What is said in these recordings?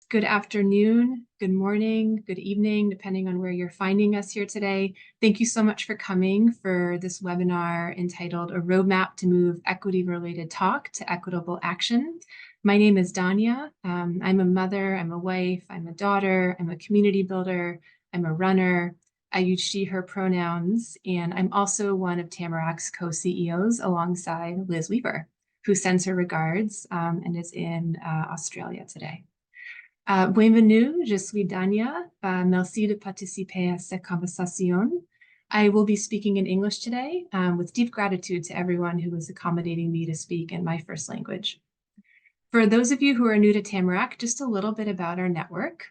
good afternoon, good morning, good evening, depending on where you're finding us here today. Thank you so much for coming for this webinar entitled A Roadmap to Move Equity-Related Talk to Equitable Action. My name is Danya. I'm a mother, I'm a wife, I'm a daughter, I'm a community builder, I'm a runner. I use she, her pronouns, and I'm also one of Tamarack's co-CEOs alongside Liz Weaver, who sends her regards and is in Australia today. Bienvenue, je suis Danya. Merci de participer à cette conversation. I will be speaking in English today with deep gratitude to everyone who was accommodating me to speak in my first language. For those of you who are new to Tamarack, just a little bit about our network.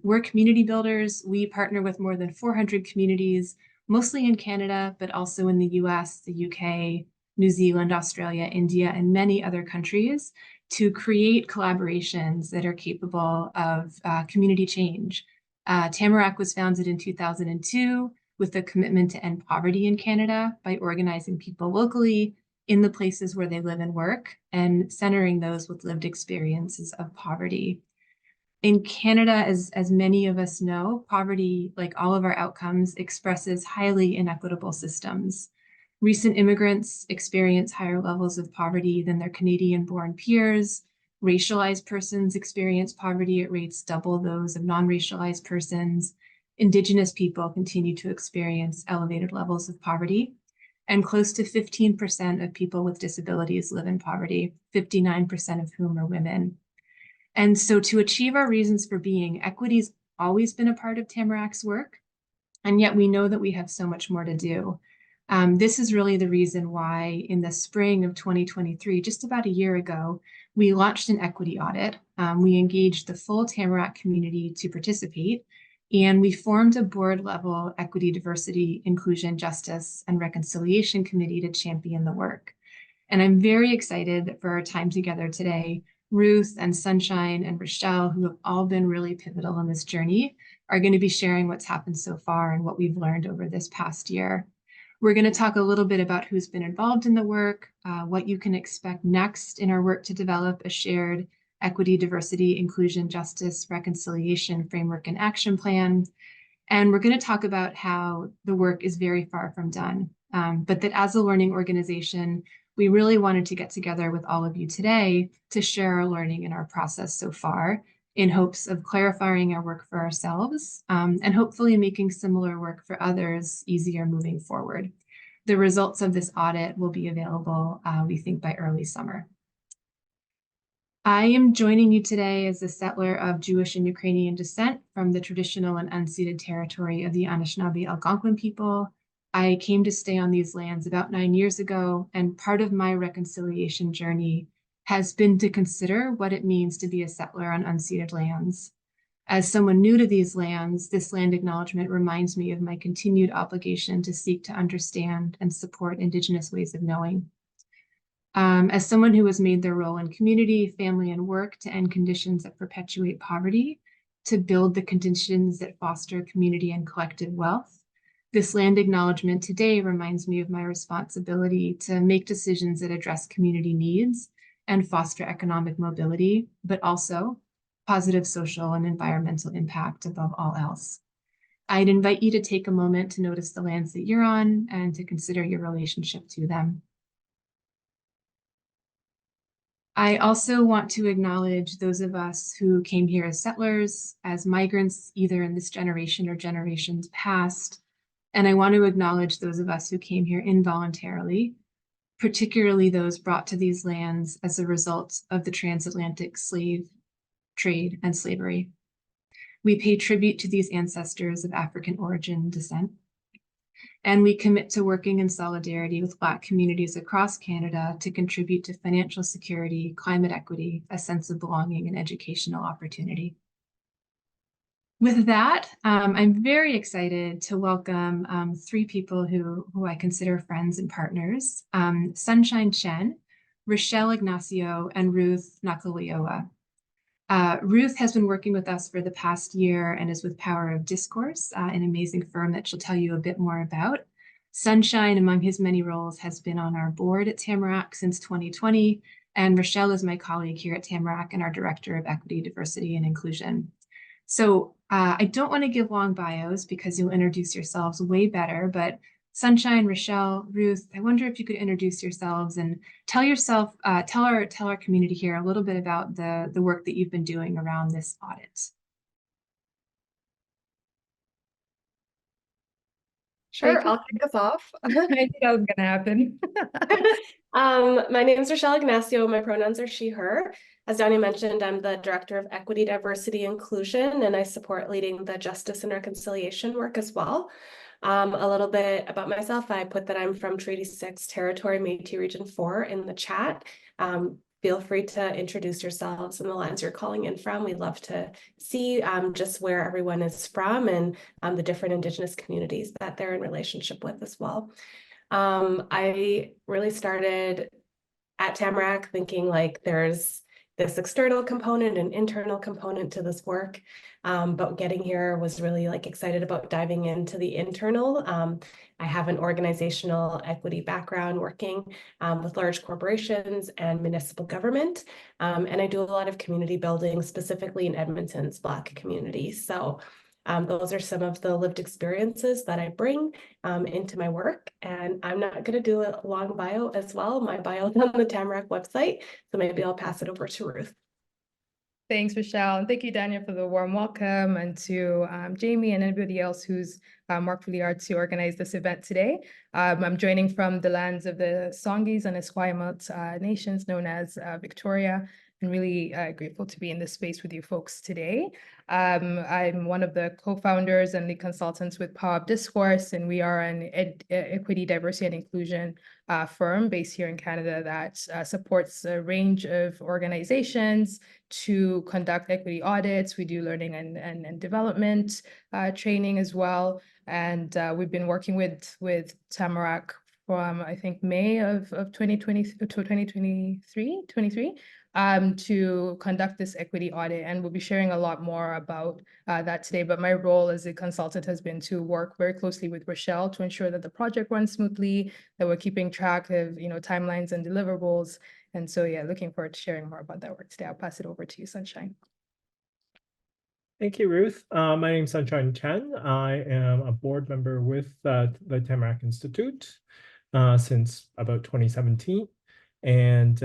We're community builders. We partner with more than 400 communities, mostly in Canada, but also in the US, the UK, New Zealand, Australia, India, and many other countries to create collaborations that are capable of community change. Tamarack was founded in 2002 with a commitment to end poverty in Canada by organizing people locally in the places where they live and work and centering those with lived experiences of poverty. In Canada, as many of us know, poverty, like all of our outcomes, expresses highly inequitable systems. Recent immigrants experience higher levels of poverty than their Canadian-born peers. Racialized persons experience poverty at rates double those of non-racialized persons. Indigenous people continue to experience elevated levels of poverty. And close to 15% of people with disabilities live in poverty, 59% of whom are women. And so to achieve our reasons for being, equity's always been a part of Tamarack's work, and yet we know that we have so much more to do. This is really the reason why in the spring of 2023, just about a year ago, we launched an equity audit. We engaged the full Tamarack community to participate, and we formed a board-level equity, diversity, inclusion, justice, and reconciliation committee to champion the work. And I'm very excited that for our time together today, Ruth and Sunshine and Rochelle, who have all been really pivotal in this journey, are going to be sharing what's happened so far and what we've learned over this past year. We're going to talk a little bit about who's been involved in the work, what you can expect next in our work to develop a shared equity, diversity, inclusion, justice, reconciliation framework and action plan. And we're going to talk about how the work is very far from done, but that as a learning organization, we really wanted to get together with all of you today to share our learning and our process so far in hopes of clarifying our work for ourselves and hopefully making similar work for others easier moving forward. The results of this audit will be available, we think, by early summer. I am joining you today as a settler of Jewish and Ukrainian descent from the traditional and unceded territory of the Anishinaabe Algonquin people. I came to stay on these lands about 9 years ago, and part of my reconciliation journey has been to consider what it means to be a settler on unceded lands. As someone new to these lands, this land acknowledgement reminds me of my continued obligation to seek to understand and support Indigenous ways of knowing. As someone who has made their role in community, family, and work to end conditions that perpetuate poverty, to build the conditions that foster community and collective wealth, this land acknowledgement today reminds me of my responsibility to make decisions that address community needs and foster economic mobility, but also positive social and environmental impact above all else. I'd invite you to take a moment to notice the lands that you're on and to consider your relationship to them. I also want to acknowledge those of us who came here as settlers, as migrants, either in this generation or generations past. And I want to acknowledge those of us who came here involuntarily, particularly those brought to these lands as a result of the transatlantic slave trade and slavery. We pay tribute to these ancestors of African origin and descent, and we commit to working in solidarity with Black communities across Canada to contribute to financial security, climate equity, a sense of belonging, and educational opportunity. With that, I'm very excited to welcome 3 people who I consider friends and partners, Sunshine Chen, Rochelle Ignacio, and Ruth Nakalyowa. Ruth has been working with us for the past year and is with Power of Discourse, an amazing firm that she'll tell you a bit more about. Sunshine, among his many roles, has been on our board at Tamarack since 2020 and Rochelle is my colleague here at Tamarack and our Director of Equity, Diversity, and Inclusion. So I don't want to give long bios because you'll introduce yourselves way better, but Sunshine, Rochelle, Ruth, I wonder if you could introduce yourselves and tell our community here a little bit about the work that you've been doing around this audit. Sure, I'll kick us off. I knew that was gonna happen. My name is Rochelle Ignacio. My pronouns are she, her. As Danya mentioned, I'm the Director of Equity, Diversity, Inclusion, and I support leading the Justice and Reconciliation work as well. A little bit about myself, I put that I'm from Treaty 6 Territory, Métis Region 4 in the chat. Feel free to introduce yourselves and the lands you're calling in from. We'd love to see just where everyone is from and the different Indigenous communities that they're in relationship with as well. I really started at Tamarack thinking like there's this external component and internal component to this work. But getting here was really like excited about diving into the internal. I have an organizational equity background working with large corporations and municipal government. And I do a lot of community building, specifically in Edmonton's Black community. So those are some of the lived experiences that I bring into my work. And I'm not going to do a long bio as well. My bio is on the Tamarack website. So maybe I'll pass it over to Ruth. Thanks, Rochelle. And thank you, Danya, for the warm welcome, and to Jamie and anybody else who's worked really hard to organize this event today. I'm joining from the lands of the Songhees and Esquimalt nations known as Victoria, and really grateful to be in this space with you folks today. I'm one of the co-founders and the consultants with Power Up Discourse, and we are an equity, diversity, and inclusion firm based here in Canada that supports a range of organizations to conduct equity audits. We do learning and development training as well. And we've been working with Tamarack from, I think, May of 2020 to 23, to conduct this equity audit. And we'll be sharing a lot more about that today. But my role as a consultant has been to work very closely with Rochelle to ensure that the project runs smoothly, that we're keeping track of timelines and deliverables. And so, yeah, looking forward to sharing more about that work today. I'll pass it over to you, Sunshine. Thank you, Ruth. My name is Sunshine Chen. I am a board member with the Tamarack Institute since about 2017, and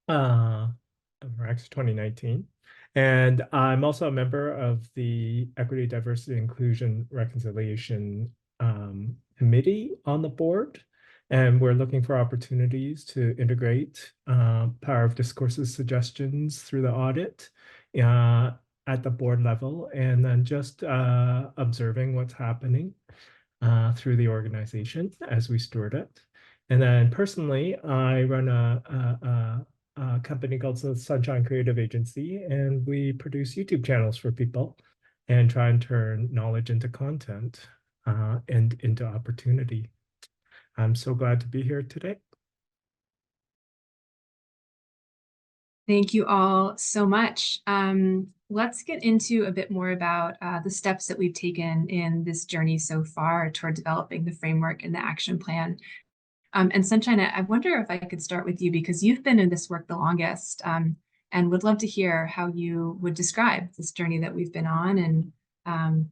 actually 2019. And I'm also a member of the Equity, Diversity, Inclusion, Reconciliation Committee on the board. And we're looking for opportunities to integrate Power of Discourse's suggestions through the audit at the board level, and then just observing what's happening through the organization as we steward it. And then personally, I run a company called the Sunshine Creative Agency, and we produce YouTube channels for people and try and turn knowledge into content and into opportunity. I'm so glad to be here today. Thank you all so much. Let's get into a bit more about the steps that we've taken in this journey so far toward developing the framework and the action plan. And Sunshine, I wonder if I could start with you because you've been in this work the longest, and would love to hear how you would describe this journey that we've been on and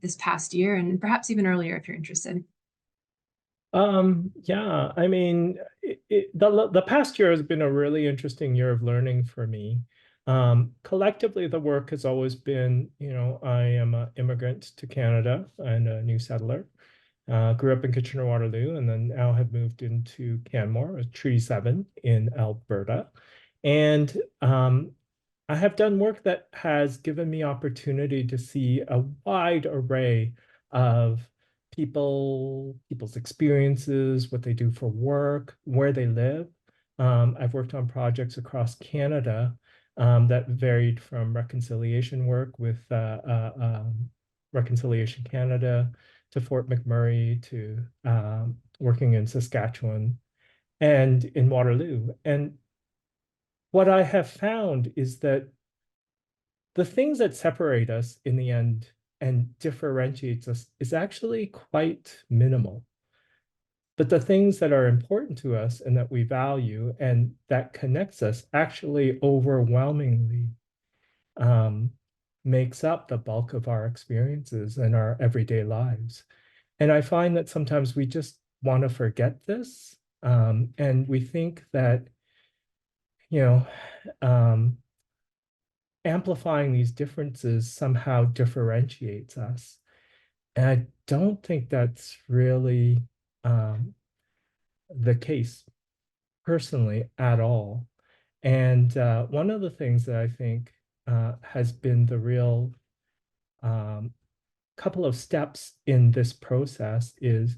this past year, and perhaps even earlier if you're interested. Yeah, I mean, the past year has been a really interesting year of learning for me. Collectively, the work has always been, I am an immigrant to Canada and a new settler. Grew up in Kitchener-Waterloo, and then now have moved into Canmore, Treaty 7 in Alberta. And I have done work that has given me opportunity to see a wide array of people's experiences, what they do for work, where they live. I've worked on projects across Canada that varied from reconciliation work with Reconciliation Canada to Fort McMurray to working in Saskatchewan and in Waterloo. And what I have found is that the things that separate us in the end and differentiates us is actually quite minimal. but the things that are important to us and that we value and that connects us actually overwhelmingly makes up the bulk of our experiences and our everyday lives. And I find that sometimes we just want to forget this. And we think that, amplifying these differences somehow differentiates us. And I don't think that's really the case personally at all. And one of the things that I think has been the real couple of steps in this process is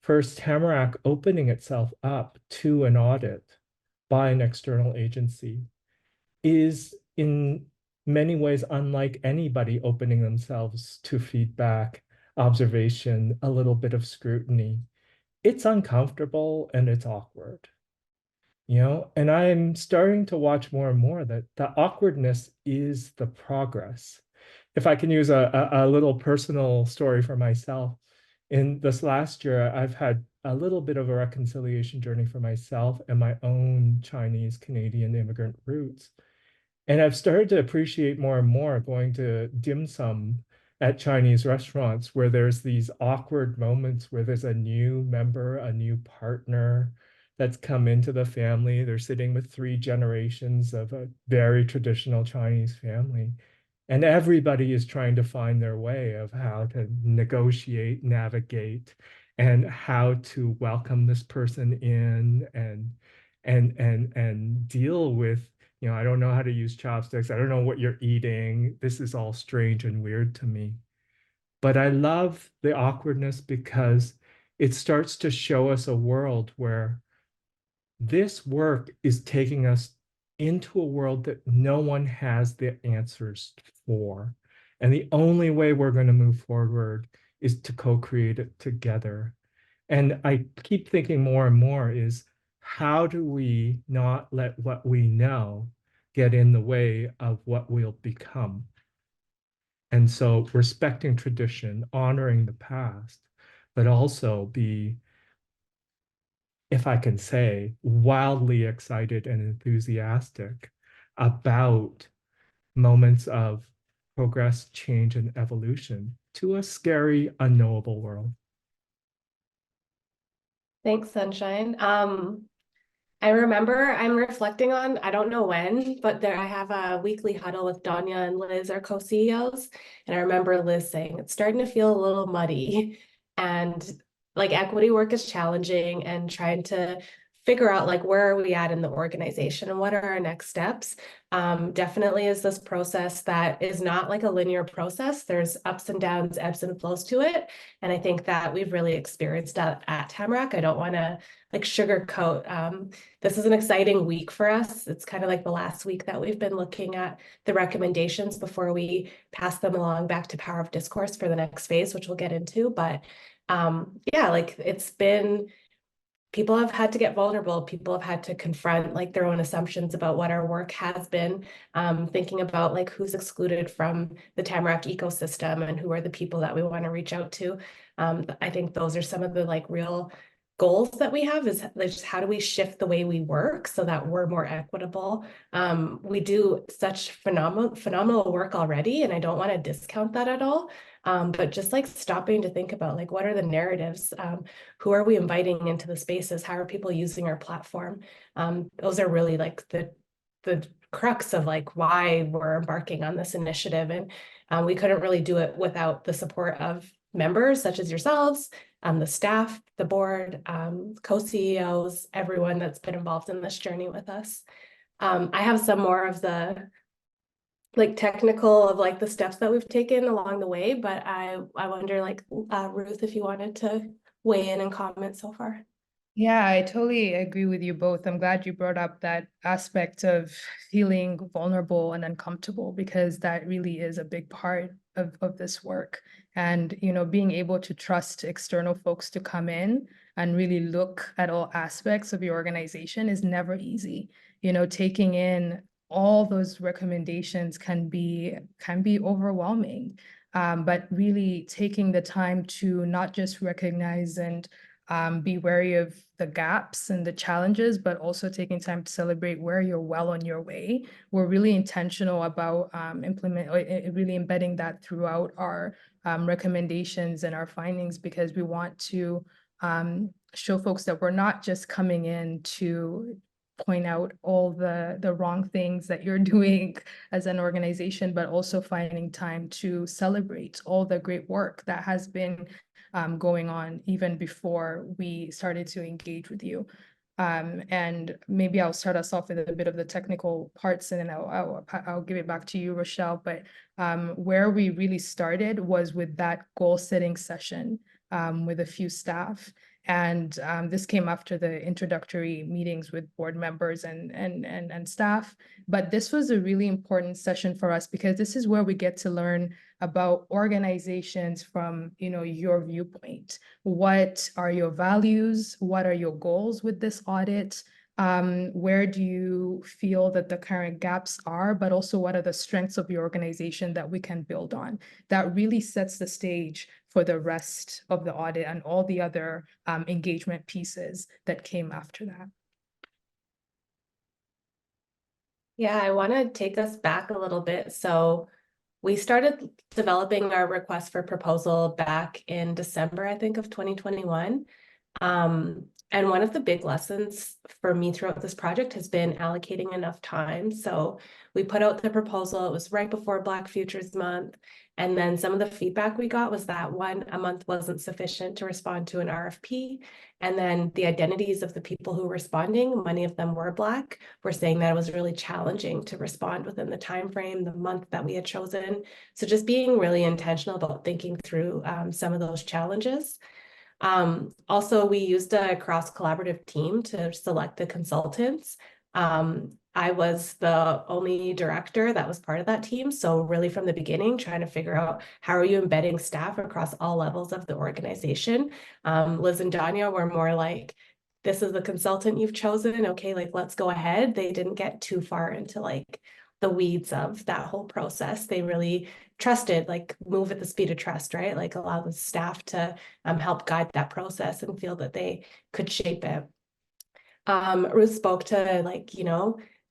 first, Tamarack opening itself up to an audit by an external agency is in many ways unlike anybody opening themselves to feedback, observation, a little bit of scrutiny. It's uncomfortable and it's awkward, and I'm starting to watch more and more that the awkwardness is the progress. If I can use a little personal story for myself, in this last year, I've had a little bit of a reconciliation journey for myself and my own Chinese Canadian immigrant roots. And I've started to appreciate more and more going to dim sum at Chinese restaurants where there's these awkward moments where there's a new member, a new partner that's come into the family. They're sitting with 3 generations of a very traditional Chinese family. And everybody is trying to find their way of how to negotiate, navigate, and how to welcome this person in and deal with, I don't know how to use chopsticks. I don't know what you're eating. This is all strange and weird to me. But I love the awkwardness because it starts to show us a world where this work is taking us into a world that no one has the answers for. And the only way we're going to move forward is to co-create it together. And I keep thinking more and more is, how do we not let what we know get in the way of what we'll become? And so respecting tradition, honoring the past, but also be, if I can say, wildly excited and enthusiastic about moments of progress, change, and evolution to a scary, unknowable world. Thanks, Sunshine. I remember I'm reflecting on, I don't know when, but I have a weekly huddle with Danya and Liz, our co-CEOs. And I remember Liz saying, it's starting to feel a little muddy. And like equity work is challenging, and trying to figure out like where are we at in the organization and what are our next steps. Definitely is this process that is not like a linear process. There's ups and downs, ebbs and flows to it. And I think that we've really experienced that at Tamarack. I don't want to like sugarcoat. This is an exciting week for us. It's kind of like the last week that we've been looking at the recommendations before we pass them along back to Power of Discourse for the next phase, which we'll get into. But yeah, like it's been, people have had to get vulnerable. People have had to confront like their own assumptions about what our work has been, thinking about like who's excluded from the Tamarack ecosystem and who are the people that we want to reach out to. I think those are some of the like real goals that we have, is like just how do we shift the way we work so that we're more equitable. We do such phenomenal work already, and I don't want to discount that at all. But just like stopping to think about like, what are the narratives? Who are we inviting into the spaces? How are people using our platform? Those are really like the crux of like why we're embarking on this initiative. And we couldn't really do it without the support of members such as yourselves, the staff, the board, co-CEOs, everyone that's been involved in this journey with us. I have some more of the like technical of like the steps that we've taken along the way, but I wonder like Ruth, if you wanted to weigh in and comment so far. Yeah, I totally agree with you both. I'm glad you brought up that aspect of feeling vulnerable and uncomfortable, because that really is a big part of this work. And, being able to trust external folks to come in and really look at all aspects of your organization is never easy. Taking in all those recommendations can be overwhelming. But really taking the time to not just recognize and be wary of the gaps and the challenges, but also taking time to celebrate where you're well on your way. We're really intentional about really embedding that throughout our recommendations and our findings, because we want to show folks that we're not just coming in to point out all the wrong things that you're doing as an organization, but also finding time to celebrate all the great work that has been going on even before we started to engage with you. And maybe I'll start us off with a bit of the technical parts, and then I'll give it back to you, Rochelle. But where we really started was with that goal setting session with a few staff. And this came after the introductory meetings with board members and staff. But this was a really important session for us, because this is where we get to learn about organizations from, your viewpoint. What are your values? What are your goals with this audit? Where do you feel that the current gaps are, but also what are the strengths of your organization that we can build on? That really sets the stage for the rest of the audit and all the other engagement pieces that came after that. Yeah, I want to take us back a little bit. So we started developing our request for proposal back in December, I think, of 2021. And one of the big lessons for me throughout this project has been allocating enough time. So we put out the proposal, it was right before Black Futures Month. And then some of the feedback we got was that a month wasn't sufficient to respond to an RFP. And then the identities of the people who were responding, many of them were Black, were saying that it was really challenging to respond within the time frame, the month that we had chosen. So just being really intentional about thinking through some of those challenges. Also, we used a cross-collaborative team to select the consultants. I was the only director that was part of that team. So really from the beginning, trying to figure out how are you embedding staff across all levels of the organization. Liz and Danya were more like, this is the consultant you've chosen. Okay, like, let's go ahead. They didn't get too far into like the weeds of that whole process. They really trusted, like, move at the speed of trust, right? Like allow the staff to help guide that process and feel that they could shape it. Ruth spoke to, like,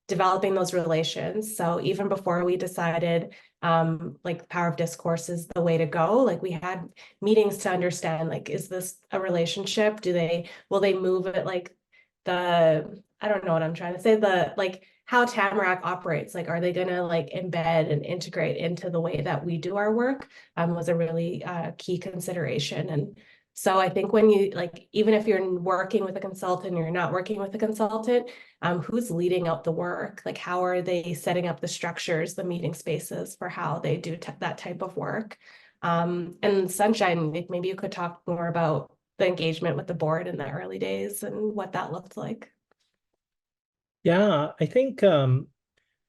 developing those relations. So even before we decided like the power of discourse is the way to go, like we had meetings to understand, like, is this a relationship? Will they move it, like I don't know what I'm trying to say, like how Tamarack operates, like, are they going to like embed and integrate into the way that we do our work, was a really key consideration. And so I think when you, like, even if you're working with a consultant or you're not working with a consultant, who's leading out the work? Like, how are they setting up the structures, the meeting spaces for how they do that type of work? And Sunshine, maybe you could talk more about the engagement with the board in the early days and what that looked like. Yeah, I think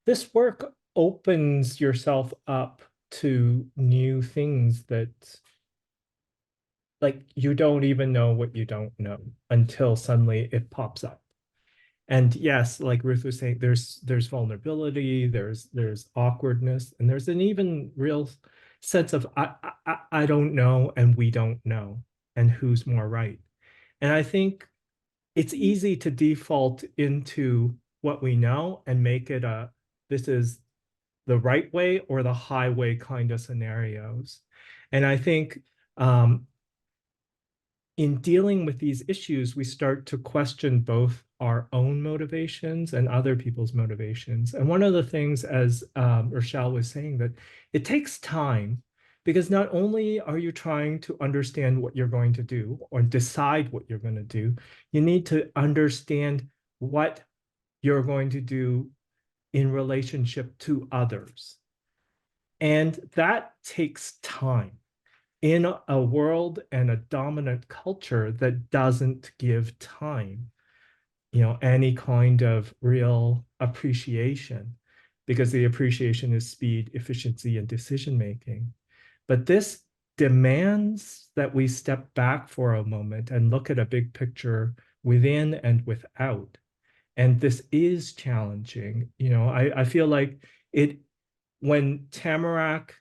this work opens yourself up to new things that, like, you don't even know what you don't know until suddenly it pops up. And yes, like Ruth was saying, there's vulnerability, there's awkwardness, and there's an even real sense of I don't know, and we don't know, and who's more right. And I think it's easy to default into what we know and make it this is the right way or the highway kind of scenarios. And I think in dealing with these issues, we start to question both our own motivations and other people's motivations. And one of the things, as Rochelle was saying, that it takes time, because not only are you trying to understand what you're going to do or decide what you're going to do, you need to understand what you're going to do in relationship to others. And that takes time in a world and a dominant culture that doesn't give time, any kind of real appreciation, because the appreciation is speed, efficiency, and decision-making. But this demands that we step back for a moment and look at a big picture within and without. And this is challenging. I feel like when Tamarack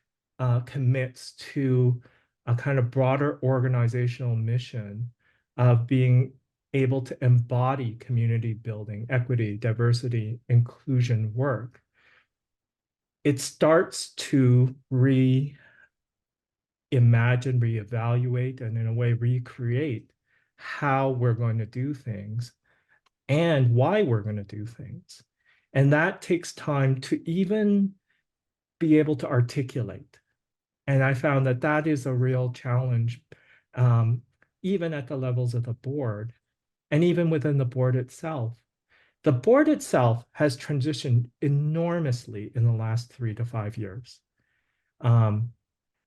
commits to a kind of broader organizational mission, of being able to embody community building, equity, diversity, inclusion work, it starts to reimagine, reevaluate, and in a way recreate how we're going to do things and why we're going to do things. And that takes time to even be able to articulate. And I found that that is a real challenge, even at the levels of the board and even within the board itself. The board itself has transitioned enormously in the last 3 to 5 years.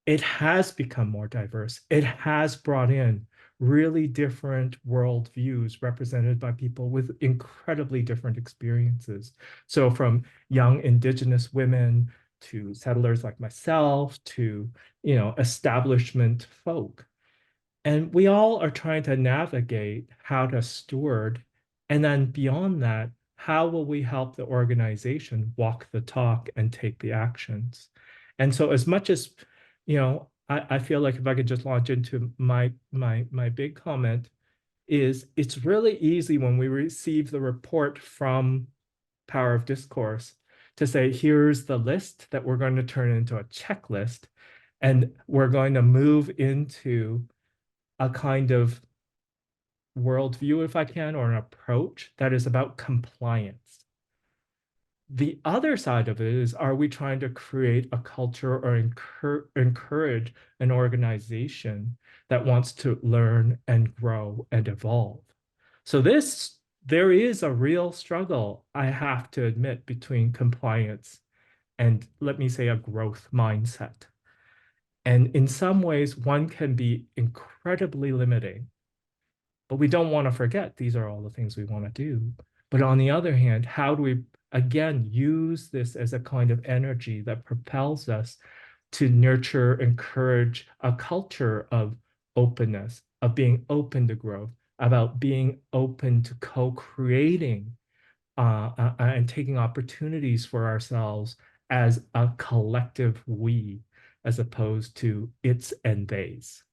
It has become more diverse. It has brought in really different worldviews represented by people with incredibly different experiences. So from young Indigenous women to settlers like myself to, establishment folk. And we all are trying to navigate how to steward. And then beyond that, how will we help the organization walk the talk and take the actions? And so as much as, I feel like if I could just launch into my big comment is it's really easy when we receive the report from Power of Discourse to say, here's the list that we're going to turn into a checklist, and we're going to move into a kind of worldview, if I can, or an approach that is about compliance. The other side of it is, are we trying to create a culture or encourage an organization that wants to learn and grow and evolve? So there is a real struggle, I have to admit, between compliance and, let me say, a growth mindset. And in some ways, one can be incredibly limiting, but we don't want to forget these are all the things we want to do. But on the other hand, how do we, again, use this as a kind of energy that propels us to nurture, encourage a culture of openness, of being open to growth, about being open to co-creating and taking opportunities for ourselves as a collective we, as opposed to its and they's.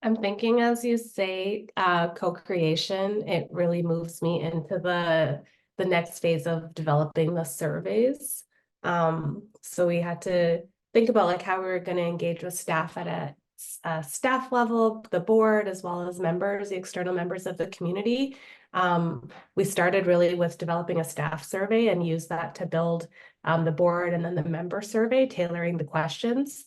I'm thinking as you say co-creation, it really moves me into the next phase of developing the surveys. So we had to think about like how we were going to engage with staff at a staff level, the board, as well as members, the external members of the community. We started really with developing a staff survey and used that to build the board and then the member survey, tailoring the questions,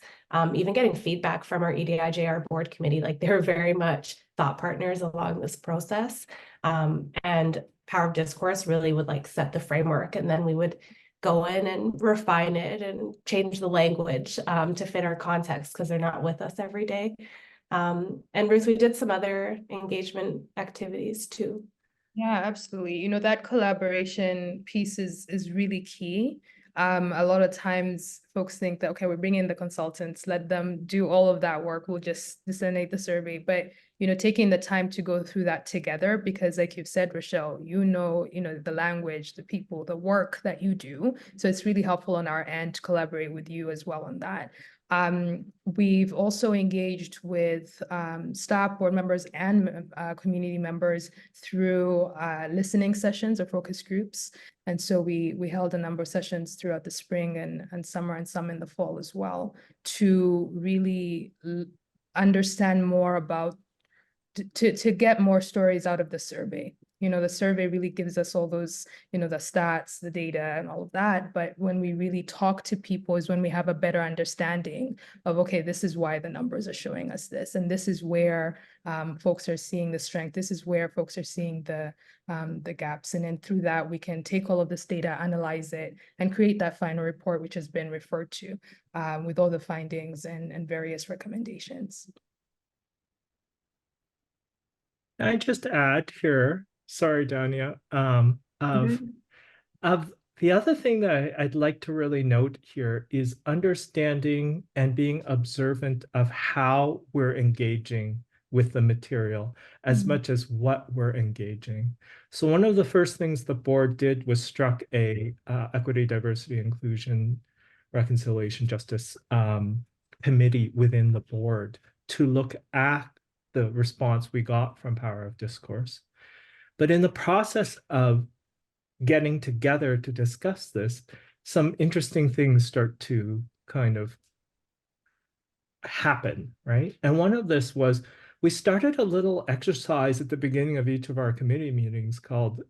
even getting feedback from our EDIJR board committee. Like they were very much thought partners along this process. And Power of Discourse really would like set the framework, and then we would go in and refine it and change the language to fit our context because they're not with us every day. And Ruth, we did some other engagement activities too. Yeah, absolutely. That collaboration piece is really key. A lot of times folks think that, okay, we're bringing in the consultants, let them do all of that work. We'll just disseminate the survey. But, taking the time to go through that together, because like you've said, Rochelle, the language, the people, the work that you do. So it's really helpful on our end to collaborate with you as well on that. We've also engaged with staff, board members, and community members through listening sessions or focus groups. And so we held a number of sessions throughout the spring and summer, and some in the fall as well, to really understand more about, to get more stories out of the survey. The survey really gives us all those, the stats, the data, and all of that. But when we really talk to people is when we have a better understanding of, okay, this is why the numbers are showing us this. And this is where folks are seeing the strength. This is where folks are seeing the gaps. And then through that, we can take all of this data, analyze it, and create that final report, which has been referred to with all the findings and various recommendations. I just add here, sorry, Danya, of the other thing that I'd like to really note here is understanding and being observant of how we're engaging with the material as much as what we're engaging. So one of the first things the board did was struck a equity, diversity, inclusion, reconciliation, justice committee within the board to look at the response we got from Power of Discourse. But in the process of getting together to discuss this, some interesting things start to kind of happen, right? And one of this was we started a little exercise at the beginning of each of our committee meetings called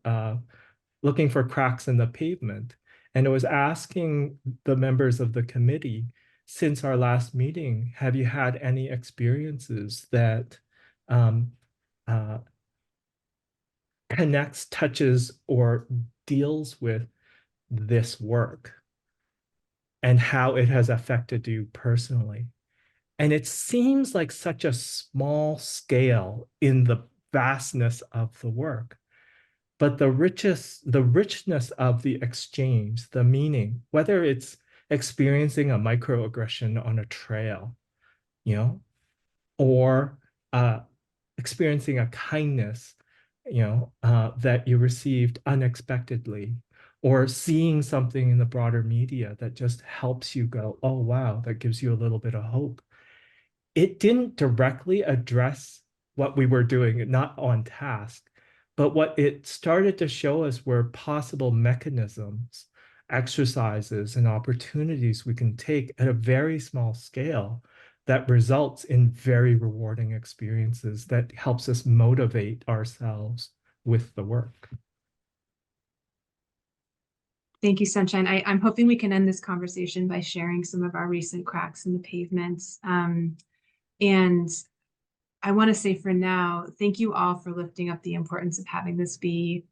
looking for cracks in the pavement. And it was asking the members of the committee, since our last meeting, have you had any experiences that connects, touches, or deals with this work and how it has affected you personally? And it seems like such a small scale in the vastness of the work. But the richness of the exchange, the meaning, whether it's experiencing a microaggression on a trail, you know, or experiencing a kindness, you know, that you received unexpectedly, or seeing something in the broader media that just helps you go, oh, wow, that gives you a little bit of hope. It didn't directly address what we were doing, not on task, but what it started to show us were possible mechanisms, exercises, and opportunities we can take at a very small scale that results in very rewarding experiences that helps us motivate ourselves with the work. Thank you, Sunshine. I'm hoping we can end this conversation by sharing some of our recent cracks in the pavements. And I want to say for now, thank you all for lifting up the importance of having this be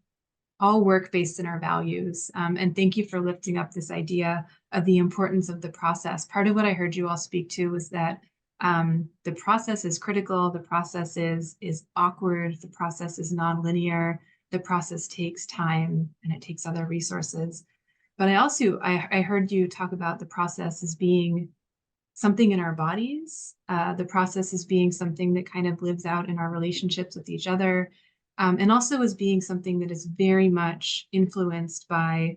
all work based in our values. And thank you for lifting up this idea of the importance of the process. Part of what I heard you all speak to was that the process is critical, the process is awkward, the process is nonlinear, the process takes time, and it takes other resources. But I heard you talk about the process as being something in our bodies, the process as being something that kind of lives out in our relationships with each other, and also as being something that is very much influenced by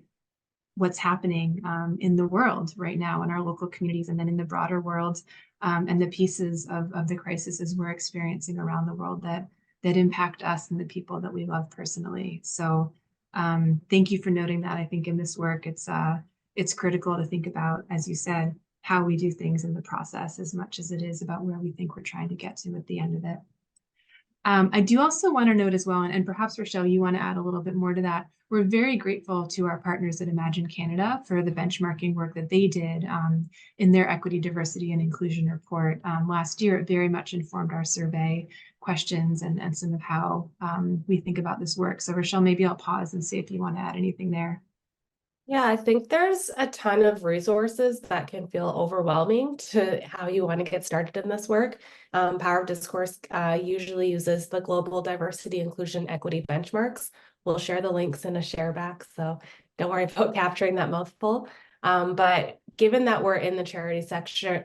what's happening in the world right now in our local communities and then in the broader world, and the pieces of the crises we're experiencing around the world that impact us and the people that we love personally. So thank you for noting that. I think in this work, it's critical to think about, as you said, how we do things in the process as much as it is about where we think we're trying to get to at the end of it. I do also want to note as well, and perhaps Rochelle, you want to add a little bit more to that. We're very grateful to our partners at Imagine Canada for the benchmarking work that they did in their Equity, Diversity, and Inclusion report last year. It very much informed our survey questions and some of how we think about this work. So Rochelle, maybe I'll pause and see if you want to add anything there. Yeah, I think there's a ton of resources that can feel overwhelming to how you want to get started in this work. Power of Discourse usually uses the Global Diversity, Inclusion, Equity benchmarks. We'll share the links in a share back, so don't worry about capturing that mouthful. But given that we're in the charity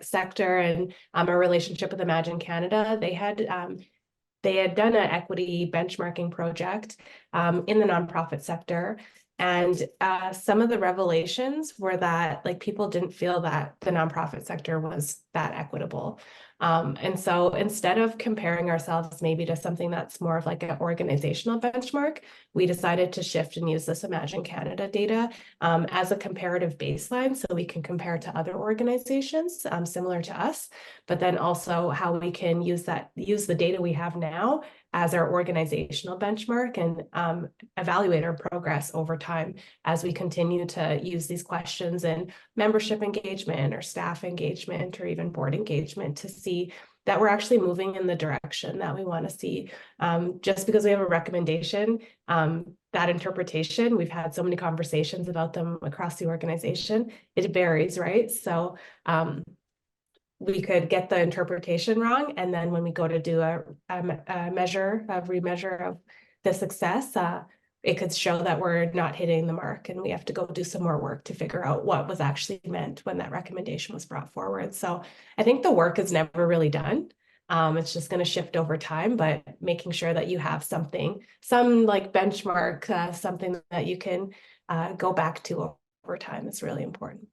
sector and a relationship with Imagine Canada, they had done an equity benchmarking project in the nonprofit sector. And some of the revelations were that people didn't feel that the nonprofit sector was that equitable. And so instead of comparing ourselves maybe to something that's more of like an organizational benchmark, we decided to shift and use this Imagine Canada data as a comparative baseline so we can compare to other organizations similar to us, but then also how we can use the data we have now as our organizational benchmark and evaluate our progress over time as we continue to use these questions in membership engagement or staff engagement or even board engagement to see that we're actually moving in the direction that we want to see. Just because we have a recommendation, that interpretation, we've had so many conversations about them across the organization, it varies, right? So we could get the interpretation wrong. And then when we go to do a remeasure of the success, it could show that we're not hitting the mark and we have to go do some more work to figure out what was actually meant when that recommendation was brought forward. So I think the work is never really done. It's just going to shift over time, but making sure that you have some benchmark, something that you can go back to over time is really important.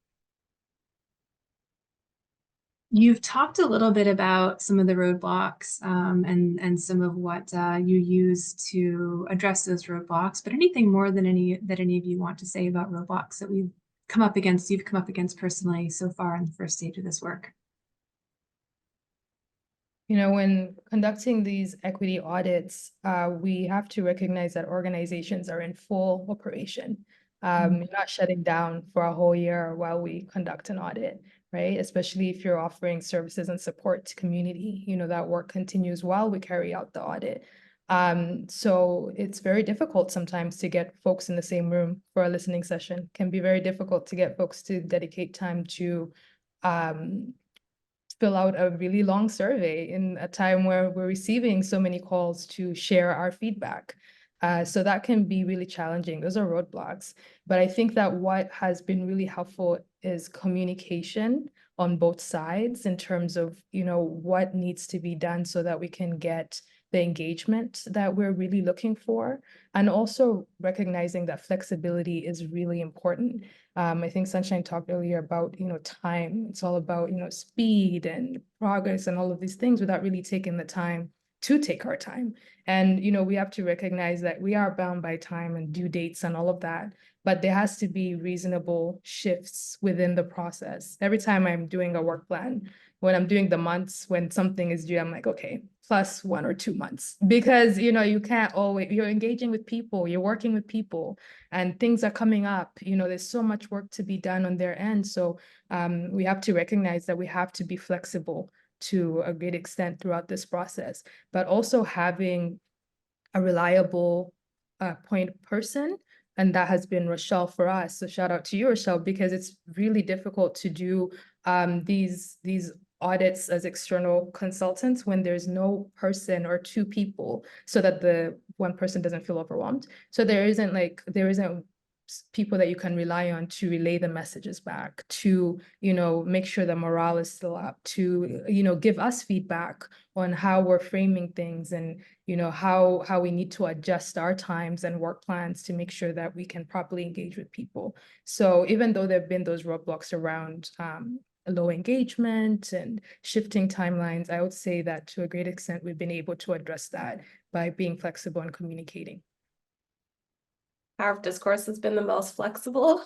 You've talked a little bit about some of the roadblocks and some of what you use to address those roadblocks, but anything more than any of you want to say about roadblocks that you've come up against personally so far in the first stage of this work? You know, when conducting these equity audits, we have to recognize that organizations are in full operation. You're not shutting down for a whole year while we conduct an audit, right? Especially if you're offering services and support to community, you know, that work continues while we carry out the audit. So it's very difficult sometimes to get folks in the same room for a listening session. It can be very difficult to get folks to dedicate time to fill out a really long survey in a time where we're receiving so many calls to share our feedback. So that can be really challenging. Those are roadblocks. But I think that what has been really helpful is communication on both sides in terms of, you know, what needs to be done so that we can get the engagement that we're really looking for, and also recognizing that flexibility is really important. I think Sunshine talked earlier about, you know, time. It's all about, you know, speed and progress and all of these things without really taking the time to take our time. And, you know, we have to recognize that we are bound by time and due dates and all of that, but there has to be reasonable shifts within the process. Every time I'm doing a work plan, when I'm doing the months, when something is due, I'm like, okay, plus 1 or 2 months, because, you know, you can't always, you're engaging with people, you're working with people, and things are coming up, you know, there's so much work to be done on their end. So we have to recognize that we have to be flexible to a great extent throughout this process, but also having a reliable point person. And that has been Rochelle for us. So shout out to you, Rochelle, because it's really difficult to do these audits as external consultants when there's no person or two people, so that the one person doesn't feel overwhelmed. So there isn't people that you can rely on to relay the messages back, to, you know, make sure the morale is still up, to, you know, give us feedback on how we're framing things, and, you know, how we need to adjust our times and work plans to make sure that we can properly engage with people. So even though there have been those roadblocks around low engagement and shifting timelines, I would say that to a great extent, we've been able to address that by being flexible and communicating. Our discourse has been the most flexible.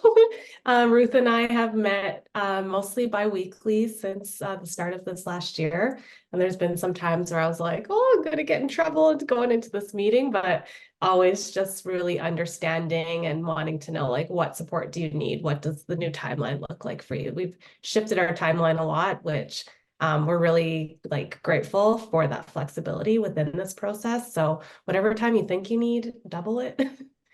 Ruth and I have met mostly bi-weekly since the start of this last year. And there's been some times where I was like, oh, I'm going to get in trouble going into this meeting, but always just really understanding and wanting to know, like, what support do you need? What does the new timeline look like for you? We've shifted our timeline a lot, which we're really grateful for that flexibility within this process. So whatever time you think you need, double it.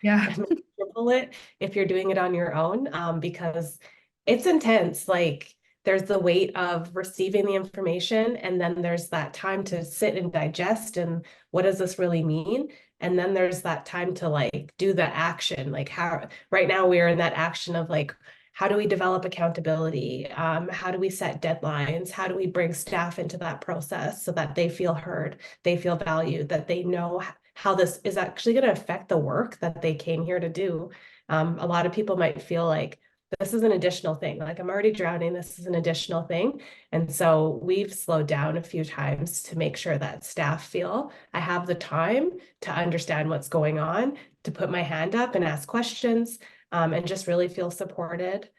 Yeah. And triple it if you're doing it on your own, because it's intense. Like, there's the weight of receiving the information, and then there's that time to sit and digest, and what does this really mean? And then there's that time to do the action. Like, how right now we are in that action of how do we develop accountability? How do we set deadlines? How do we bring staff into that process so that they feel heard, they feel valued, that they know how this is actually going to affect the work that they came here to do. A lot of people might feel like this is an additional thing. Like, I'm already drowning, this is an additional thing. And so we've slowed down a few times to make sure that staff feel I have the time to understand what's going on, to put my hand up and ask questions, and just really feel supported.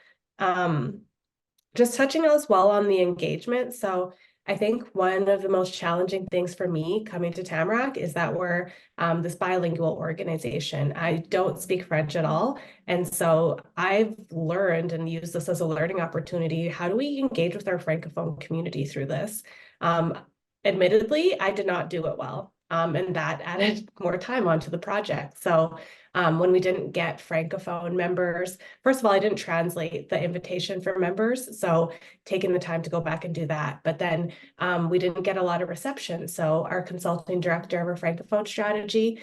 Just touching as well on the engagement. So I think one of the most challenging things for me coming to Tamarack is that we're this bilingual organization. I don't speak French at all. And so I've learned and used this as a learning opportunity. How do we engage with our Francophone community through this? Admittedly, I did not do it well. And that added more time onto the project. So when we didn't get Francophone members, first of all, I didn't translate the invitation for members, so taking the time to go back and do that. But then we didn't get a lot of reception. So our consulting director of our Francophone strategy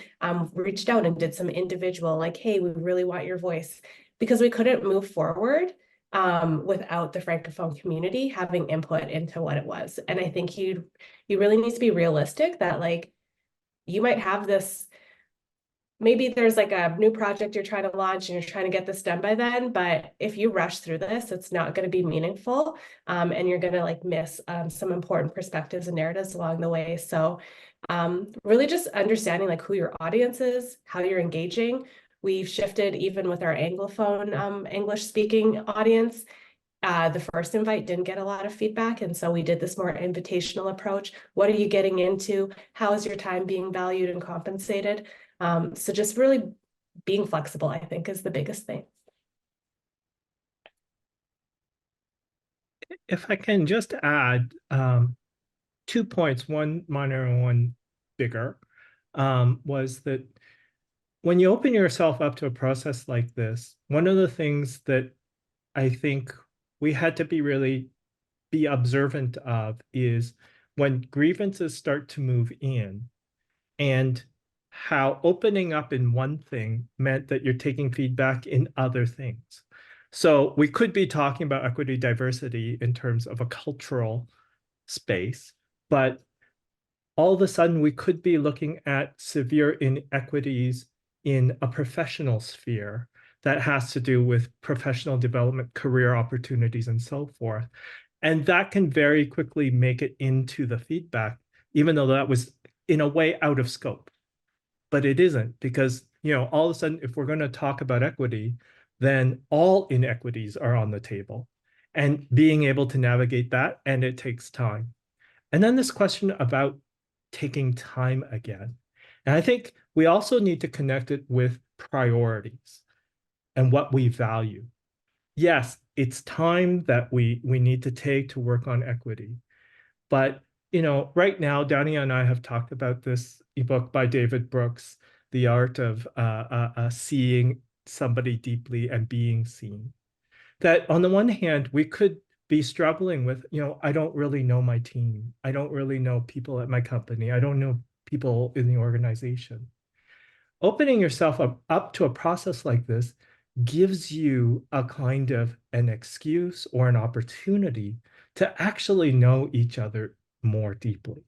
reached out and did some individual, hey, we really want your voice, because we couldn't move forward without the Francophone community having input into what it was. And I think you really need to be realistic that you might have this maybe there's like a new project you're trying to launch and you're trying to get this done by then, but if you rush through this, it's not going to be meaningful, and you're going to like miss some important perspectives and narratives along the way. So really just understanding like who your audience is, how you're engaging. We've shifted even with our Anglophone English speaking audience. The first invite didn't get a lot of feedback, and so we did this more invitational approach. What are you getting into? How is your time being valued and compensated? So just really being flexible, I think, is the biggest thing. If I can just add 2 points, one minor and one bigger, was that when you open yourself up to a process like this, one of the things that I think we had to be observant of is when grievances start to move in, and how opening up in one thing meant that you're taking feedback in other things. So we could be talking about equity diversity in terms of a cultural space, but all of a sudden we could be looking at severe inequities in a professional sphere that has to do with professional development, career opportunities, and so forth. And that can very quickly make it into the feedback, even though that was in a way out of scope. But it isn't, because, you know, all of a sudden, if we're going to talk about equity, then all inequities are on the table, and being able to navigate that, and it takes time. And then this question about taking time again. And I think we also need to connect it with priorities and what we value. Yes, it's time that we need to take to work on equity. But, you know, right now, Danya and I have talked about this ebook by David Brooks, The Art of Seeing Somebody Deeply and Being Seen. That on the one hand, we could be struggling with, you know, I don't really know my team. I don't really know people at my company. I don't know people in the organization. Opening yourself up to a process like this gives you a kind of an excuse or an opportunity to actually know each other more deeply.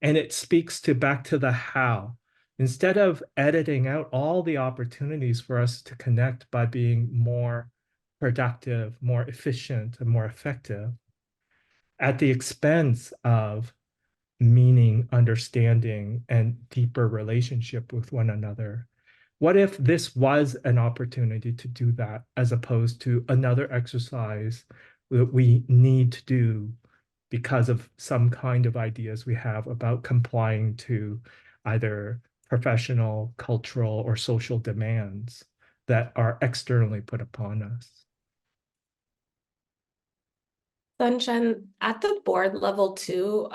And it speaks back to the how. Instead of editing out all the opportunities for us to connect by being more productive, more efficient, and more effective at the expense of meaning, understanding, and deeper relationship with one another. What if this was an opportunity to do that, as opposed to another exercise that we need to do because of some kind of ideas we have about complying to either professional, cultural, or social demands that are externally put upon us? Then Chen, at the board level too,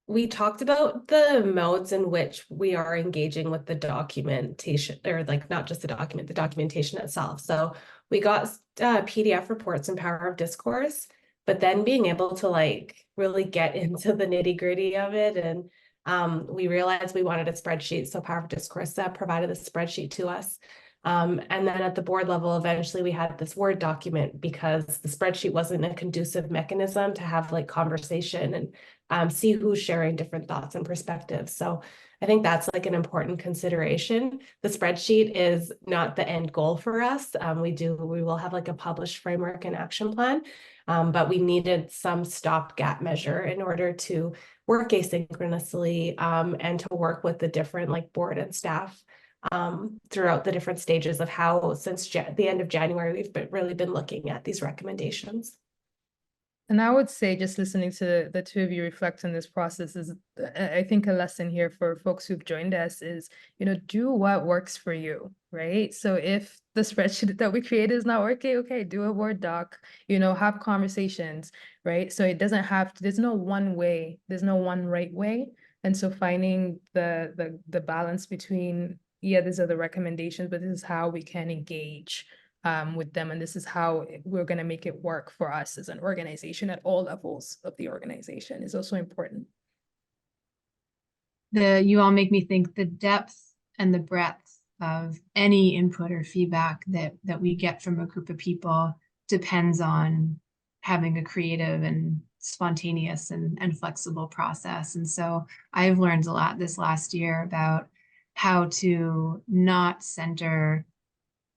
we talked about the modes in which we are engaging with the documentation, or like not just the document, the documentation itself. So we got PDF reports and Power of Discourse, but then being able to like really get into the nitty-gritty of it. And we realized we wanted a spreadsheet. So Power of Discourse provided a spreadsheet to us. And then at the board level, eventually we had this Word document because the spreadsheet wasn't a conducive mechanism to have like conversation and see who's sharing different thoughts and perspectives. So I think that's like an important consideration. The spreadsheet is not the end goal for us. We will have like a published framework and action plan, but we needed some stopgap measure in order to work asynchronously and to work with the different like board and staff throughout the different stages of how, since the end of January, we've really been looking at these recommendations. And I would say, just listening to the two of you reflect on this process, is I think a lesson here for folks who've joined us is, you know, do what works for you, right? So if the spreadsheet that we create is not working, okay, do a Word doc, you know, have conversations, right? So it doesn't have to, there's no one way, there's no one right way. And so finding the balance between, yeah, these are the recommendations, but this is how we can engage with them. And this is how we're going to make it work for us as an organization at all levels of the organization is also important. You all make me think the depth and the breadth of any input or feedback that we get from a group of people depends on having a creative and spontaneous and flexible process. And so I've learned a lot this last year about how to not center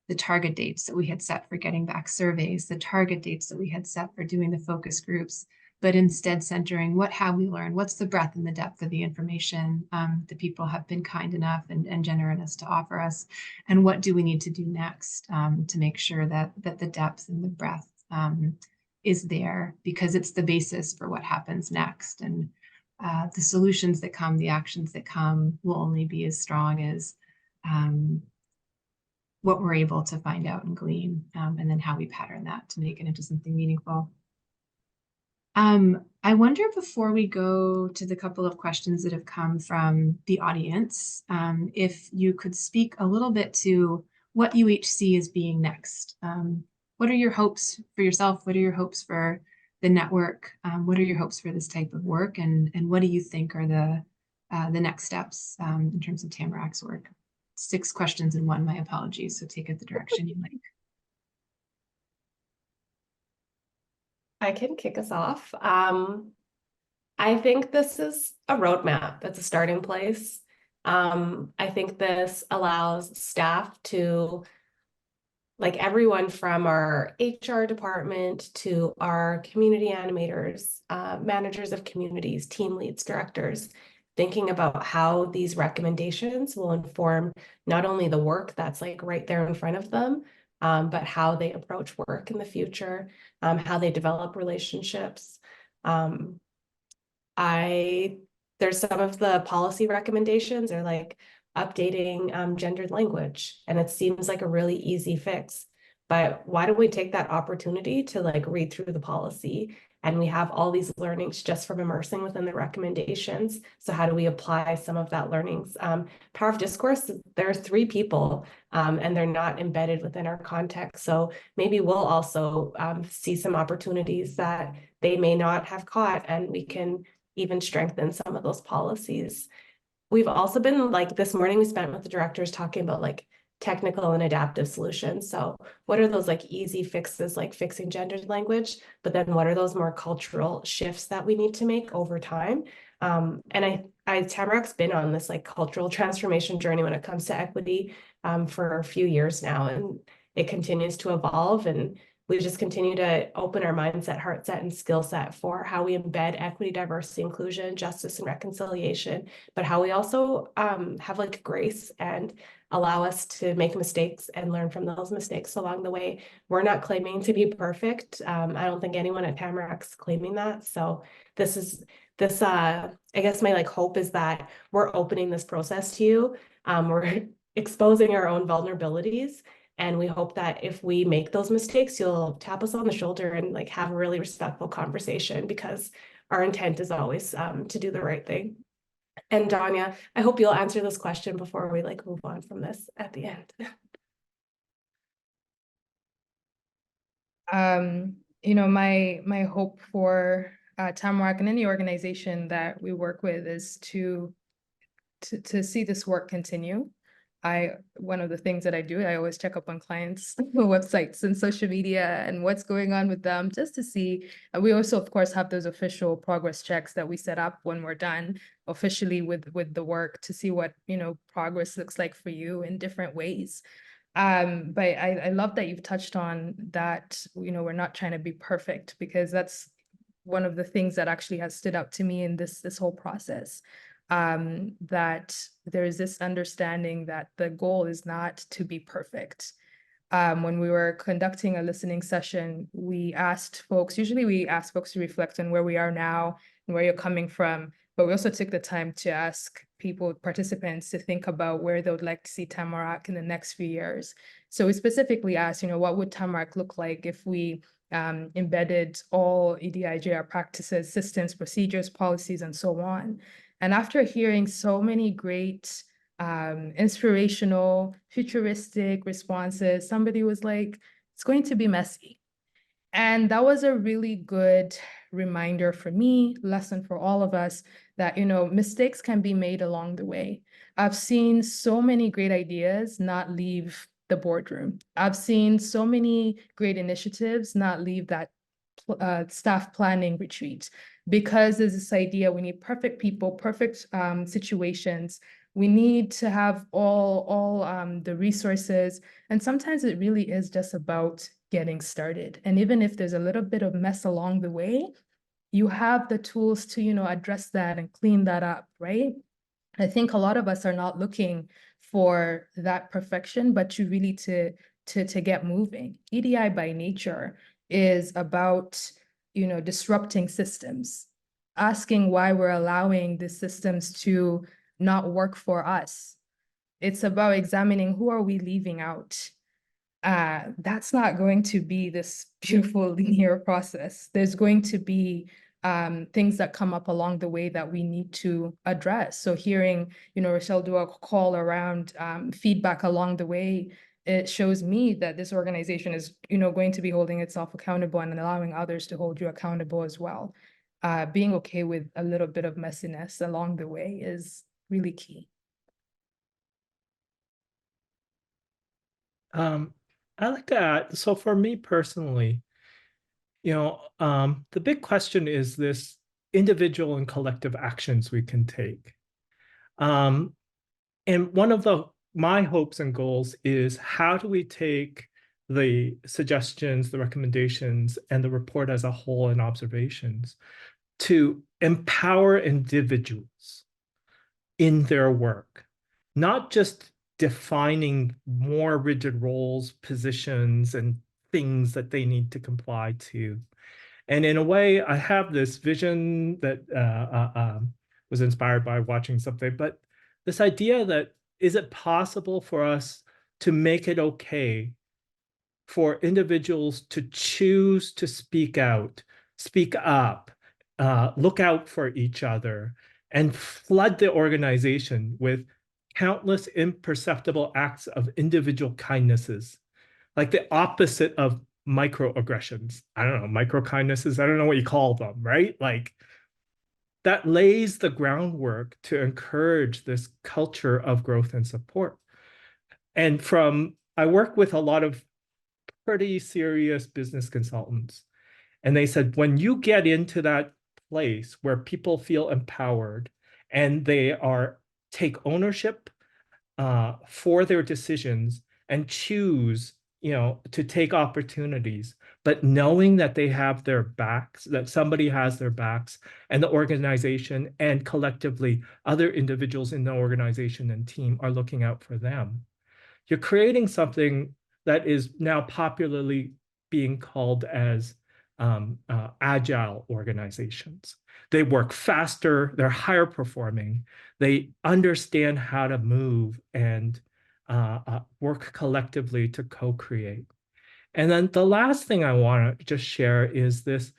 the target dates that we had set for getting back surveys, the target dates that we had set for doing the focus groups, but instead centering what have we learned, what's the breadth and the depth of the information that people have been kind enough and generous to offer us, and what do we need to do next to make sure that the depth and the breadth is there, because it's the basis for what happens next. And the solutions that come, the actions that come will only be as strong as what we're able to find out and glean, and then how we pattern that to make it into something meaningful. I wonder, before we go to the couple of questions that have come from the audience, if you could speak a little bit to what you each see as being next. What are your hopes for yourself? What are your hopes for the network? What are your hopes for this type of work? And what do you think are the next steps in terms of Tamarack's work? 6 questions in one, my apologies. So take it the direction you like. I can kick us off. I think this is a roadmap. It's a starting place. I think this allows staff to, like everyone from our HR department to our community animators, managers of communities, team leads, directors, thinking about how these recommendations will inform not only the work that's like right there in front of them, but how they approach work in the future, how they develop relationships. There's some of the policy recommendations are like updating gendered language, and it seems like a really easy fix. But why don't we take that opportunity to like read through the policy, and we have all these learnings just from immersing within the recommendations. So how do we apply some of that learnings? Power of Discourse, there are 3 people and they're not embedded within our context. So maybe we'll also see some opportunities that they may not have caught, and we can even strengthen some of those policies. We've also been, like this morning, we spent with the directors talking about like technical and adaptive solutions. So what are those like easy fixes, like fixing gendered language, but then what are those more cultural shifts that we need to make over time? And Tamarack's been on this like cultural transformation journey when it comes to equity for a few years now, and it continues to evolve, and we just continue to open our mindset, heart set, and skill set for how we embed equity, diversity, inclusion, justice, and reconciliation, but how we also have like grace and allow us to make mistakes and learn from those mistakes along the way. We're not claiming to be perfect. I don't think anyone at Tamarack's claiming that. So I guess my like hope is that we're opening this process to you. We're exposing our own vulnerabilities. And we hope that if we make those mistakes, you'll tap us on the shoulder and like have a really respectful conversation, because our intent is always to do the right thing. And Danya, I hope you'll answer this question before we like move on from this at the end. You know, my hope for Tamarack and any organization that we work with is to see this work continue. One of the things that I do, I always check up on clients' websites and social media and what's going on with them, just to see. We also, of course, have those official progress checks that we set up when we're done officially with the work, to see what, you know, progress looks like for you in different ways. But I love that you've touched on that, you know, we're not trying to be perfect, because that's one of the things that actually has stood out to me in this whole process. That there is this understanding that the goal is not to be perfect. When we were conducting a listening session, we asked folks, usually we ask folks to reflect on where we are now and where you're coming from, but we also took the time to ask participants to think about where they would like to see Tamarack in the next few years. So we specifically asked, you know, what would Tamarack look like if we embedded all EDIJR practices, systems, procedures, policies, and so on. And after hearing so many great, inspirational, futuristic responses, somebody was like, it's going to be messy. And that was a really good reminder for me, lesson for all of us, that, you know, mistakes can be made along the way. I've seen so many great ideas not leave the boardroom. I've seen so many great initiatives not leave that staff planning retreat, because there's this idea we need perfect people, perfect situations. We need to have all the resources. And sometimes it really is just about getting started. And even if there's a little bit of mess along the way, you have the tools to, address that and clean that up, right? I think a lot of us are not looking for that perfection, but to really to get moving. EDI by nature is about, disrupting systems, asking why we're allowing the systems to not work for us. It's about examining who are we leaving out. That's not going to be this beautiful linear process. There's going to be things that come up along the way that we need to address. So hearing, Rochelle do a call around feedback along the way, it shows me that this organization is, going to be holding itself accountable and allowing others to hold you accountable as well. Being okay with a little bit of messiness along the way is really key. I like that. So for me personally, the big question is this individual and collective actions we can take. And one of my hopes and goals is, how do we take the suggestions, the recommendations, and the report as a whole and observations to empower individuals in their work, not just defining more rigid roles, positions, and things that they need to comply to. And in a way, I have this vision that was inspired by watching something, but this idea that, is it possible for us to make it okay for individuals to choose to speak out, speak up, look out for each other, and flood the organization with countless imperceptible acts of individual kindnesses, like the opposite of microaggressions. I don't know, micro kindnesses, I don't know what you call them, right? Like, that lays the groundwork to encourage this culture of growth and support. And I work with a lot of pretty serious business consultants, and they said, when you get into that place where people feel empowered and they take ownership for their decisions and choose, to take opportunities, but knowing that they have their backs, that somebody has their backs, and the organization and collectively other individuals in the organization and team are looking out for them, you're creating something that is now popularly being called as agile organizations. They work faster, they're higher performing, they understand how to move and work collectively to co-create. And then the last thing I want to just share is this: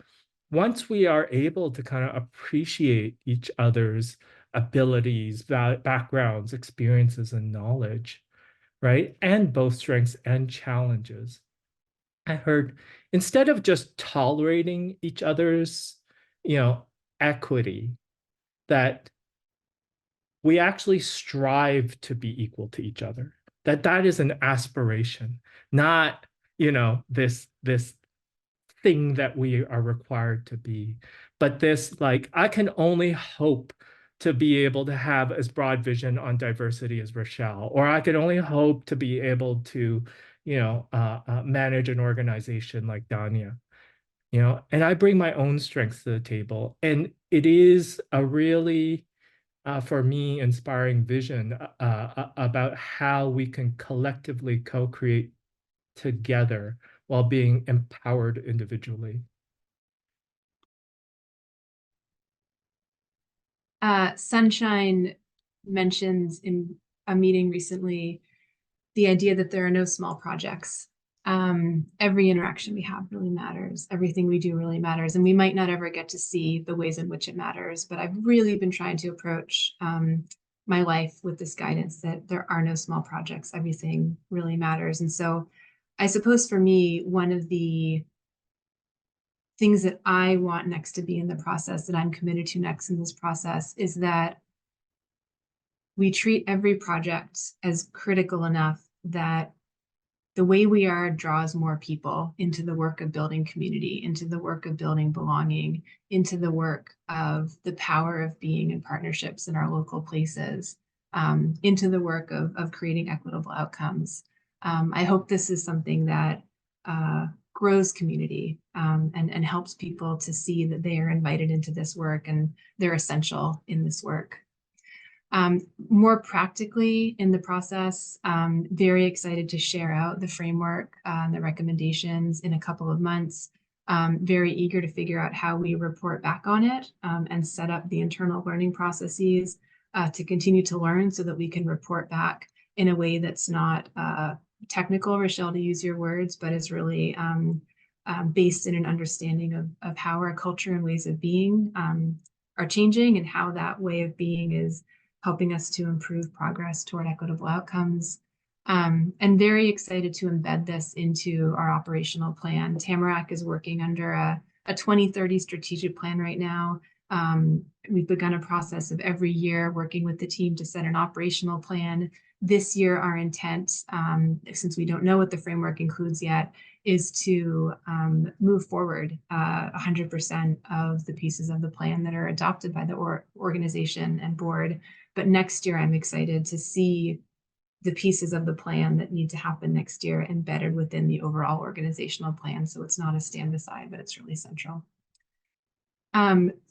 once we are able to kind of appreciate each other's abilities, backgrounds, experiences, and knowledge, right, and both strengths and challenges, I heard, instead of just tolerating each other's, equity, that we actually strive to be equal to each other. That is an aspiration, not, this thing that we are required to be, but this, like, I can only hope to be able to have as broad vision on diversity as Rochelle, or I can only hope to be able to, manage an organization like Danya, and I bring my own strengths to the table. And it is a really, for me, inspiring vision about how we can collectively co-create together while being empowered individually. Sunshine mentions in a meeting recently the idea that there are no small projects. Every interaction we have really matters. Everything we do really matters. And we might not ever get to see the ways in which it matters, but I've really been trying to approach my life with this guidance that there are no small projects. Everything really matters. And so I suppose for me, one of the things that I want next to be in the process, that I'm committed to next in this process, is that we treat every project as critical enough that the way we are draws more people into the work of building community, into the work of building belonging, into the work of the power of being in partnerships in our local places, into the work of creating equitable outcomes. I hope this is something that grows community and helps people to see that they are invited into this work and they're essential in this work. More practically in the process, very excited to share out the framework, the recommendations in a couple of months. Very eager to figure out how we report back on it and set up the internal learning processes to continue to learn so that we can report back in a way that's not technical, Rochelle, to use your words, but is really based in an understanding of how our culture and ways of being are changing and how that way of being is helping us to improve progress toward equitable outcomes. And very excited to embed this into our operational plan. Tamarack is working under a 2030 strategic plan right now. We've begun a process of every year working with the team to set an operational plan. This year, our intent, since we don't know what the framework includes yet, is to move forward 100% of the pieces of the plan that are adopted by the organization and board. But next year, I'm excited to see the pieces of the plan that need to happen next year embedded within the overall organizational plan. So it's not a stand aside, but it's really central.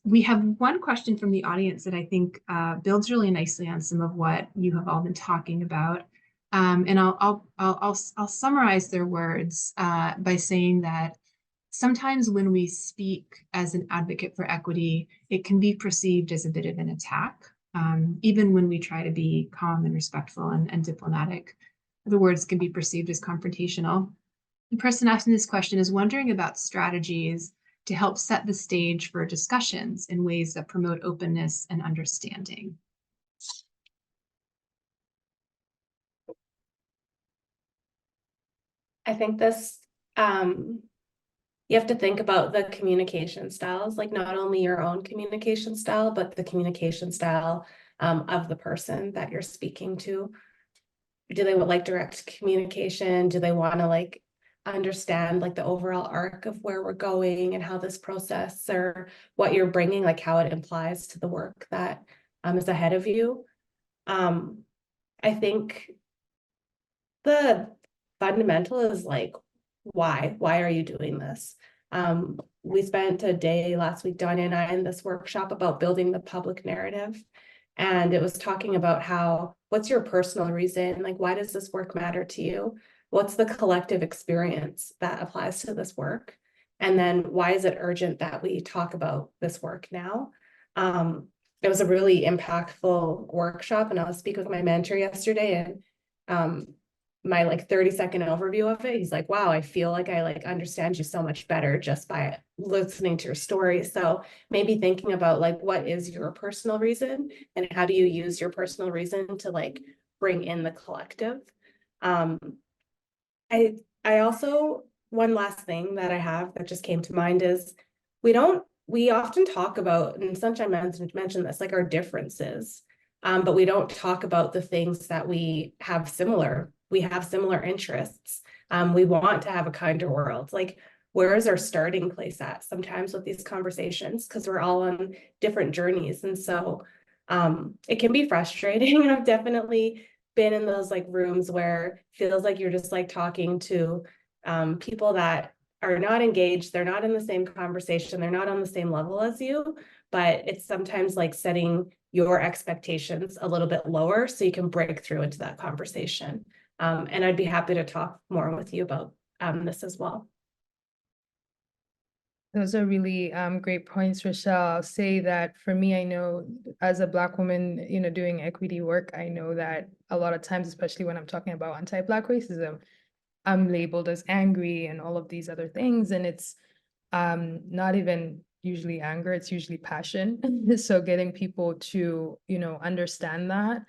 We have one question from the audience that I think builds really nicely on some of what you have all been talking about. And I'll summarize their words by saying that sometimes when we speak as an advocate for equity, it can be perceived as a bit of an attack. Even when we try to be calm and respectful and diplomatic, the words can be perceived as confrontational. The person asking this question is wondering about strategies to help set the stage for discussions in ways that promote openness and understanding. I think this, you have to think about the communication styles, like not only your own communication style, but the communication style of the person that you're speaking to. Do they like direct communication? Do they want to like understand like the overall arc of where we're going and how this process or what you're bringing, like how it implies to the work that is ahead of you? I think the fundamental is like, why are you doing this? We spent a day last week, Danya and I, in this workshop about building the public narrative. And it was talking about how, what's your personal reason? Like, why does this work matter to you? What's the collective experience that applies to this work? And then why is it urgent that we talk about this work now? It was a really impactful workshop, and I was speaking with my mentor yesterday, and my like 30-second overview of it, he's like, wow, I feel like I like understand you so much better just by listening to your story. So maybe thinking about like, what is your personal reason and how do you use your personal reason to like bring in the collective? I also, one last thing that I have that just came to mind is we often talk about, and Sunshine mentioned this, like our differences, but we don't talk about the things that we have similar. We have similar interests. We want to have a kinder world. Like, where is our starting place at sometimes with these conversations? Because we're all on different journeys. And so it can be frustrating. I've definitely been in those like rooms where it feels like you're just like talking to people that are not engaged. They're not in the same conversation. They're not on the same level as you, but it's sometimes like setting your expectations a little bit lower so you can break through into that conversation. And I'd be happy to talk more with you about this as well. Those are really great points, Rochelle. I'll say that for me, I know as a Black woman, you know, doing equity work, I know that a lot of times, especially when I'm talking about anti-Black racism, I'm labeled as angry and all of these other things. And it's not even usually anger, it's usually passion. So getting people to, you know, understand that.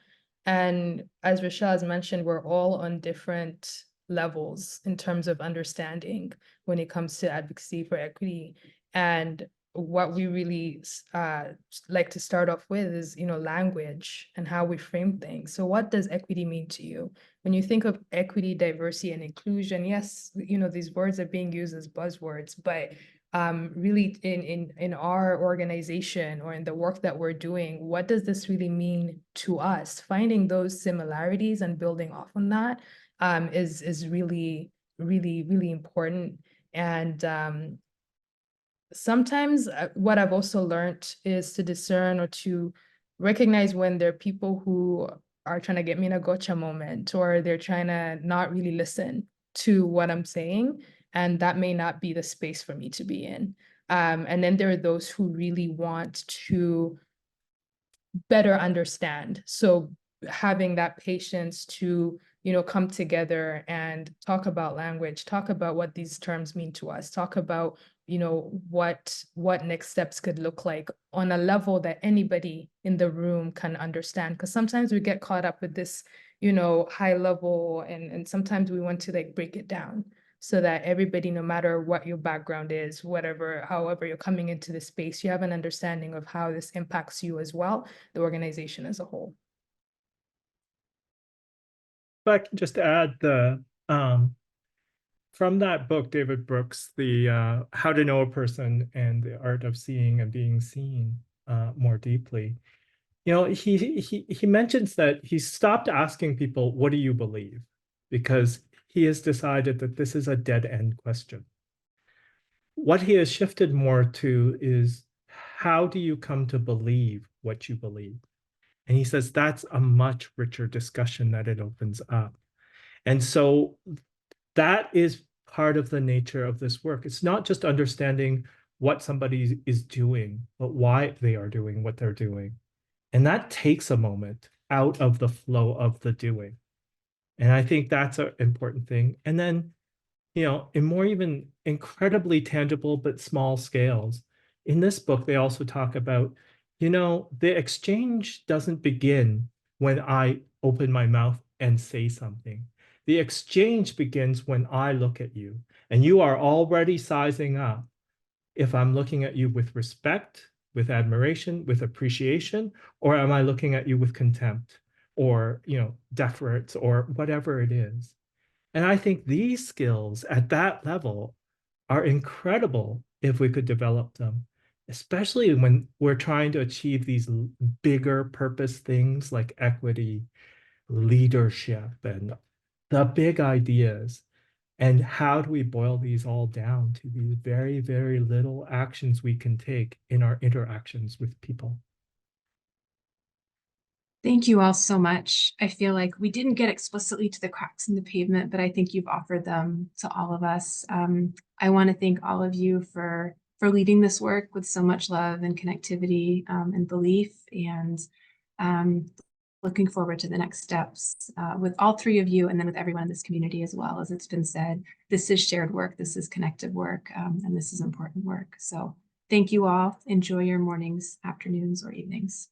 And as Rochelle has mentioned, we're all on different levels in terms of understanding when it comes to advocacy for equity. And what we really like to start off with is, language and how we frame things. So what does equity mean to you? When you think of equity, diversity, and inclusion, yes, these words are being used as buzzwords, but really in our organization or in the work that we're doing, what does this really mean to us? Finding those similarities and building off on that is really, really, really important. And sometimes what I've also learned is to discern or to recognize when there are people who are trying to get me in a gotcha moment, or they're trying to not really listen to what I'm saying. And that may not be the space for me to be in. And then there are those who really want to better understand. So having that patience to, come together and talk about language, talk about what these terms mean to us, talk about, what next steps could look like on a level that anybody in the room can understand. Because sometimes we get caught up with this, high level, and sometimes we want to like break it down so that everybody, no matter what your background is, however you're coming into the space, you have an understanding of how this impacts you as well, the organization as a whole. If I can just add from that book, David Brooks, the How to Know a Person and the Art of Seeing and Being Seen more deeply. He mentions that he stopped asking people, what do you believe? Because he has decided that this is a dead-end question. What he has shifted more to is, how do you come to believe what you believe? And he says that's a much richer discussion that it opens up. And so that is part of the nature of this work. It's not just understanding what somebody is doing, but why they are doing what they're doing. And that takes a moment out of the flow of the doing. And I think that's an important thing. And then, in more even incredibly tangible but small scales, in this book, they also talk about, the exchange doesn't begin when I open my mouth and say something. The exchange begins when I look at you, and you are already sizing up if I'm looking at you with respect, with admiration, with appreciation, or am I looking at you with contempt or, deference or whatever it is. And I think these skills at that level are incredible if we could develop them, especially when we're trying to achieve these bigger purpose things like equity, leadership, and the big ideas. And how do we boil these all down to these very, very little actions we can take in our interactions with people? Thank you all so much. I feel like we didn't get explicitly to the cracks in the pavement, but I think you've offered them to all of us. I want to thank all of you for leading this work with so much love and connectivity and belief, and looking forward to the next steps with all three of you, and then with everyone in this community as well. As it's been said, this is shared work, this is connected work, and this is important work. So thank you all. Enjoy your mornings, afternoons, or evenings.